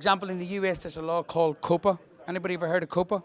example, in the US, there's a law called COPA. Anybody ever heard of COPA?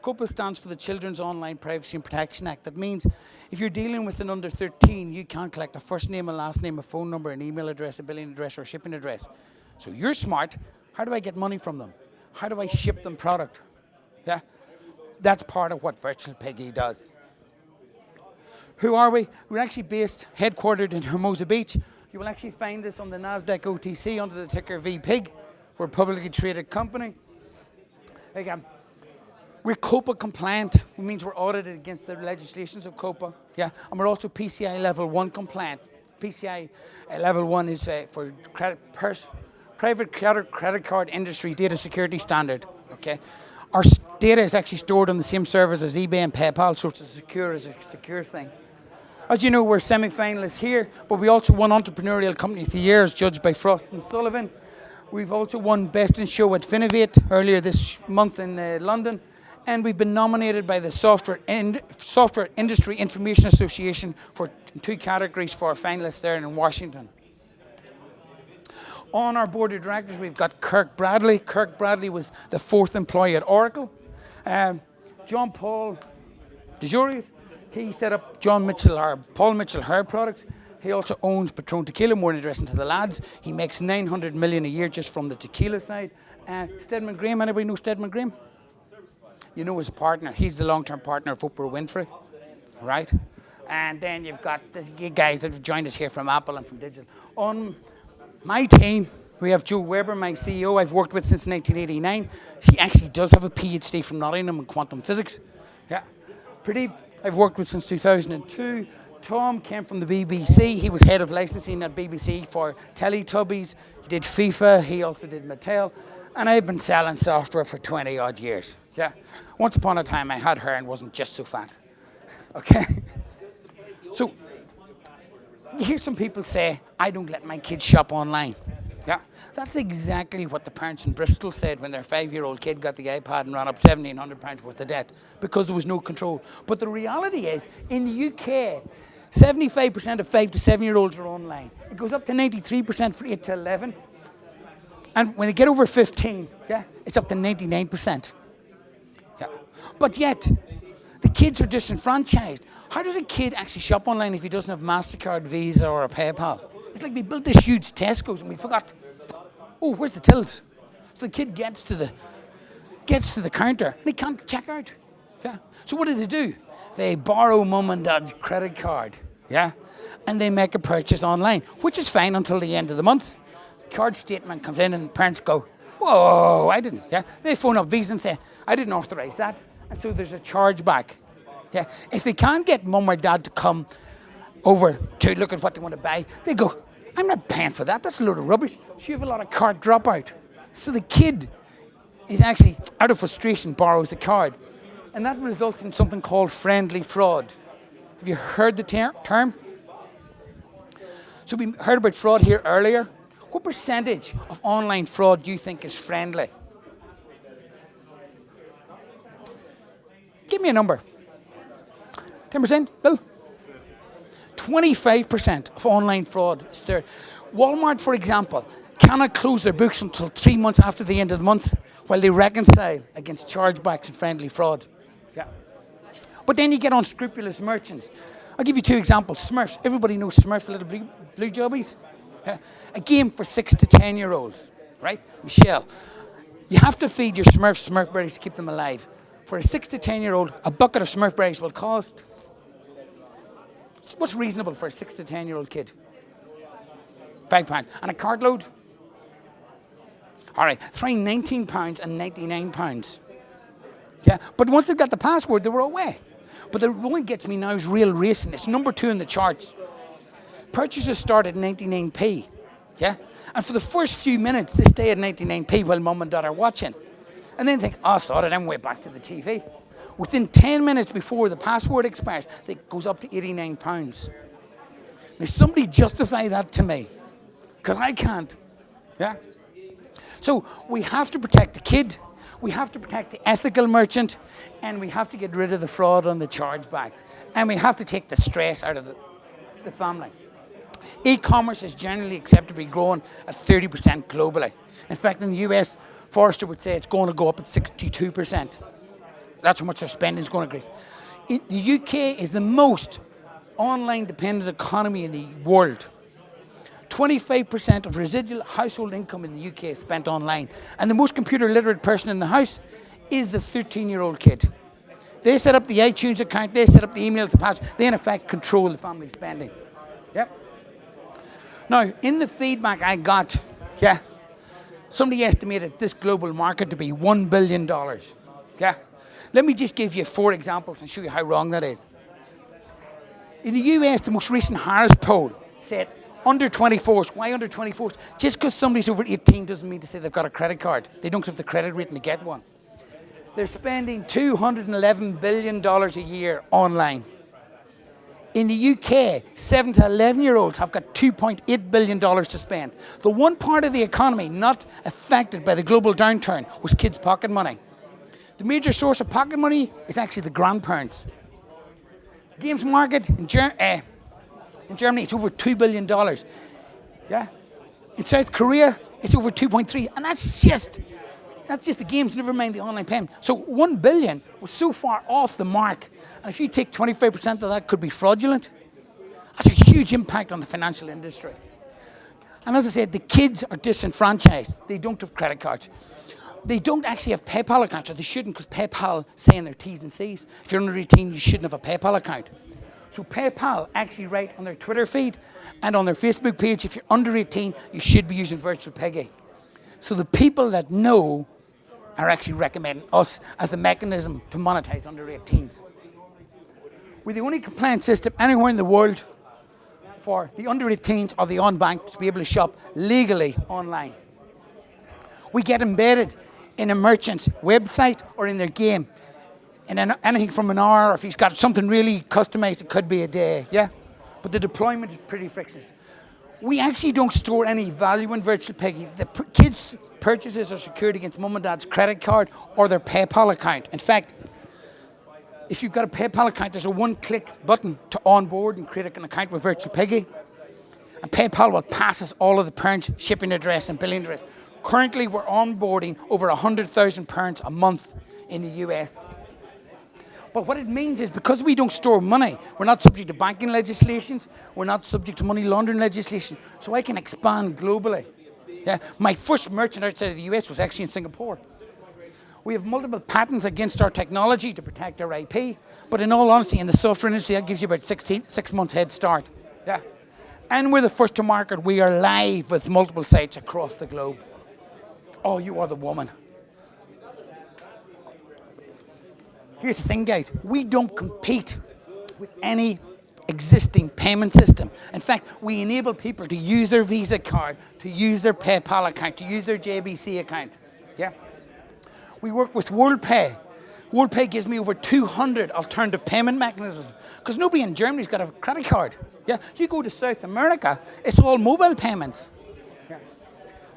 COPA stands for the Children's Online Privacy and Protection Act. That means if you're dealing with an under 13, you can't collect a first name, a last name, a phone number, an email address, a billing address, or a shipping address. So you're smart. How do I get money from them? How do I ship them product? Yeah, that's part of what Virtual Piggy does. Who are we? We're actually headquartered in Hermosa Beach. You will actually find us on the NASDAQ OTC under the ticker VPIG. We're a publicly traded company. Again, we're COPA compliant, which means we're audited against the legislations of COPA. Yeah, and we're also PCI level 1 compliant. PCI level 1 is for private credit card industry data security standard. Okay, our data is actually stored on the same servers as eBay and PayPal, so it's a secure thing. As you know, we're semi-finalists here, but we also won Entrepreneurial Company of the Year as judged by Frost and Sullivan. We've also won Best in Show at Finovate earlier this month in London. And we've been nominated by the Software Industry Information Association for 2 categories for our finalists there in Washington. On our board of directors, we've got Kirk Bradley. Kirk Bradley was the 4th employee at Oracle. John Paul DeJourius, he set up Paul Mitchell Hair Products. He also owns Patron Tequila, more interesting to the lads. He makes $900 million a year just from the tequila side. Stedman Graham, anybody know Stedman Graham? You know his partner. He's the long-term partner of Oprah Winfrey, right? And then you've got the guys that have joined us here from Apple and from Digital. On my team, we have Joe Weber, my CEO, I've worked with since 1989. She actually does have a PhD from Nottingham in quantum physics. Yeah. Pradeep, I've worked with since 2002. Tom came from the BBC. He was head of licensing at BBC for Teletubbies. He did FIFA. He also did Mattel. And I've been selling software for 20 odd years. Yeah. Once upon a time, I had hair and wasn't just so fat. Okay? So, you hear some people say, I don't let my kids shop online. Yeah. That's exactly what the parents in Bristol said when their 5-year-old kid got the iPad and ran up £1,700 worth of debt because there was no control. But the reality is, in the UK, 75% of 5 to 7-year-olds are online. It goes up to 93% for 8 to 11. And when they get over 15, yeah, it's up to 99%. Yeah. But yet, the kids are disenfranchised. How does a kid actually shop online if he doesn't have MasterCard, Visa, or a PayPal? It's like we built this huge Tesco's and we forgot, oh, where's the tills? So the kid gets to the counter and he can't check out. Yeah. So what do? They borrow mum and dad's credit card, yeah, and they make a purchase online, which is fine until the end of the month. Card statement comes in and parents go, whoa, I didn't, yeah. They phone up Visa and say, I didn't authorize that. And so there's a chargeback. Yeah. If they can't get mum or dad to come over to look at what they want to buy, they go, I'm not paying for that. That's a load of rubbish. So you have a lot of card dropout. So the kid is actually, out of frustration, borrows the card. And that results in something called friendly fraud. Have you heard the term? So we heard about fraud here earlier. What percentage of online fraud do you think is friendly? Give me a number. 10%, Bill? 25% of online fraud is there. Walmart, for example, cannot close their books until 3 months after the end of the month while they reconcile against chargebacks and friendly fraud. Yeah. But then you get unscrupulous merchants. I'll give you 2 examples. Smurfs. Everybody knows Smurfs, the little blue jobbies. Yeah. A game for 6 to 10-year-olds, right? Michelle, you have to feed your Smurfs Smurfberries to keep them alive. For a 6 to 10-year-old, a bucket of Smurfberries will cost, what's reasonable for a 6 to 10-year-old kid? £5. And a card load? All right, trying £19 and £99. Yeah, but once they've got the password, they were away. But the one that gets me now is Real Racing. It's number 2 in the charts. Purchases start at 99p. Yeah, and for the first few minutes, they stay at 99p while mum and dad are watching. And then think, oh, sorry, I'm way back to the TV. Within 10 minutes before the password expires, it goes up to £89. Now, somebody justify that to me, because I can't. Yeah. So we have to protect the kid, we have to protect the ethical merchant, and we have to get rid of the fraud on the chargebacks. And we have to take the stress out of the family. E-commerce is generally accepted to be growing at 30% globally. In fact, in the US, Forrester would say it's going to go up at 62%. That's how much their spending is going to increase. The UK is the most online-dependent economy in the world. 25% of residual household income in the UK is spent online. And the most computer-literate person in the house is the 13-year-old kid. They set up the iTunes account, they set up the emails, the password. They, in effect, control the family spending. Yep. Now, in the feedback I got, somebody estimated this global market to be $1 billion. Yeah. Let me just give you 4 examples and show you how wrong that is. In the US, the most recent Harris poll said under 24s. Why under 24s? Just because somebody's over 18 doesn't mean to say they've got a credit card. They don't have the credit rating to get one. They're spending $211 billion a year online. In the UK, 7 to 11-year-olds have got $2.8 billion to spend. The one part of the economy not affected by the global downturn was kids' pocket money. The major source of pocket money is actually the grandparents. Games market in Germany, it's over $2 billion. Yeah. In South Korea, it's over 2.3, and that's just the games, never mind the online payment. So 1 billion was so far off the mark, and if you take 25% of that, could be fraudulent. That's a huge impact on the financial industry. And as I said, the kids are disenfranchised. They don't have credit cards. They don't actually have PayPal accounts, or they shouldn't, because PayPal say in their T's and C's, if you're under 18, you shouldn't have a PayPal account. So PayPal actually write on their Twitter feed and on their Facebook page, if you're under 18, you should be using virtual Piggy. So the people that know are actually recommending us as the mechanism to monetize under 18s. We're the only compliance system anywhere in the world for the under 18s or the unbanked to be able to shop legally online. We get embedded in a merchant's website or in their game. And then anything from an hour, or if he's got something really customized, it could be a day, yeah? But the deployment is pretty frictionless. We actually don't store any value in virtual Piggy. The kids' purchases are secured against mum and dad's credit card or their PayPal account. In fact, if you've got a PayPal account, there's a one-click button to onboard and create an account with virtual Piggy. And PayPal will pass us all of the parents' shipping address and billing address. Currently, we're onboarding over 100,000 parents a month in the US. But what it means is, because we don't store money, we're not subject to banking legislations, we're not subject to money laundering legislation, so I can expand globally. Yeah? My first merchant outside of the US was actually in Singapore. We have multiple patents against our technology to protect our IP, but in all honesty, in the software industry, that gives you about 6 months head start. Yeah? And we're the first to market. We are live with multiple sites across the globe. Oh, you are the woman. Here's the thing, guys. We don't compete with any existing payment system. In fact, we enable people to use their Visa card, to use their PayPal account, to use their JBC account. Yeah. We work with WorldPay. WorldPay gives me over 200 alternative payment mechanisms, because nobody in Germany's got a credit card. Yeah. You go to South America, it's all mobile payments. Yeah.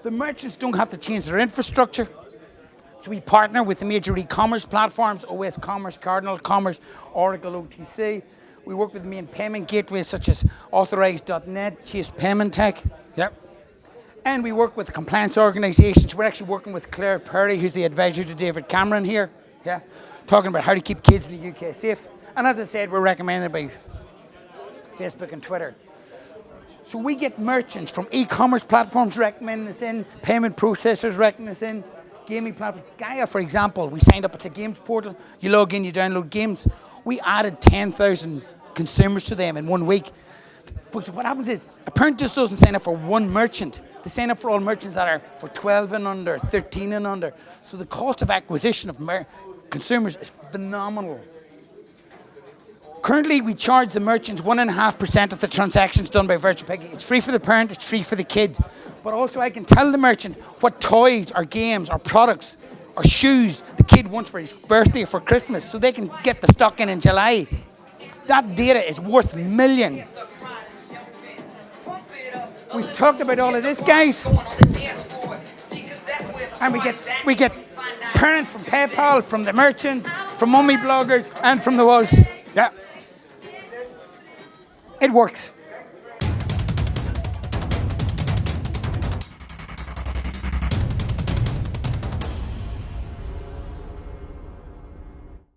The merchants don't have to change their infrastructure. So we partner with the major e-commerce platforms, OS Commerce, Cardinal Commerce, Oracle OTC. We work with the main payment gateways such as Authorized.net, Chase Payment Tech. Yep. And we work with compliance organizations. We're actually working with Claire Perry, who's the advisor to David Cameron here. Yeah. Talking about how to keep kids in the UK safe. And as I said, we're recommended by Facebook and Twitter. So we get merchants from e-commerce platforms recommending us in, payment processors recommending us in, gaming platform. Gaia, for example, we signed up. It's a games portal. You log in, you download games. We added 10,000 consumers to them in 1 week. But what happens is, a parent just doesn't sign up for one merchant. They sign up for all merchants that are for 12 and under, 13 and under. So the cost of acquisition of consumers is phenomenal. Currently, we charge the merchants 1.5% of the transactions done by Virtual Piggy. It's free for the parent, it's free for the kid. But also I can tell the merchant what toys or games or products or shoes the kid wants for his birthday or for Christmas, so they can get the stock in July. That data is worth millions. We've talked about all of this, guys. And we get parents from PayPal, from the merchants, from mummy bloggers, and from the walls. Yeah. It works.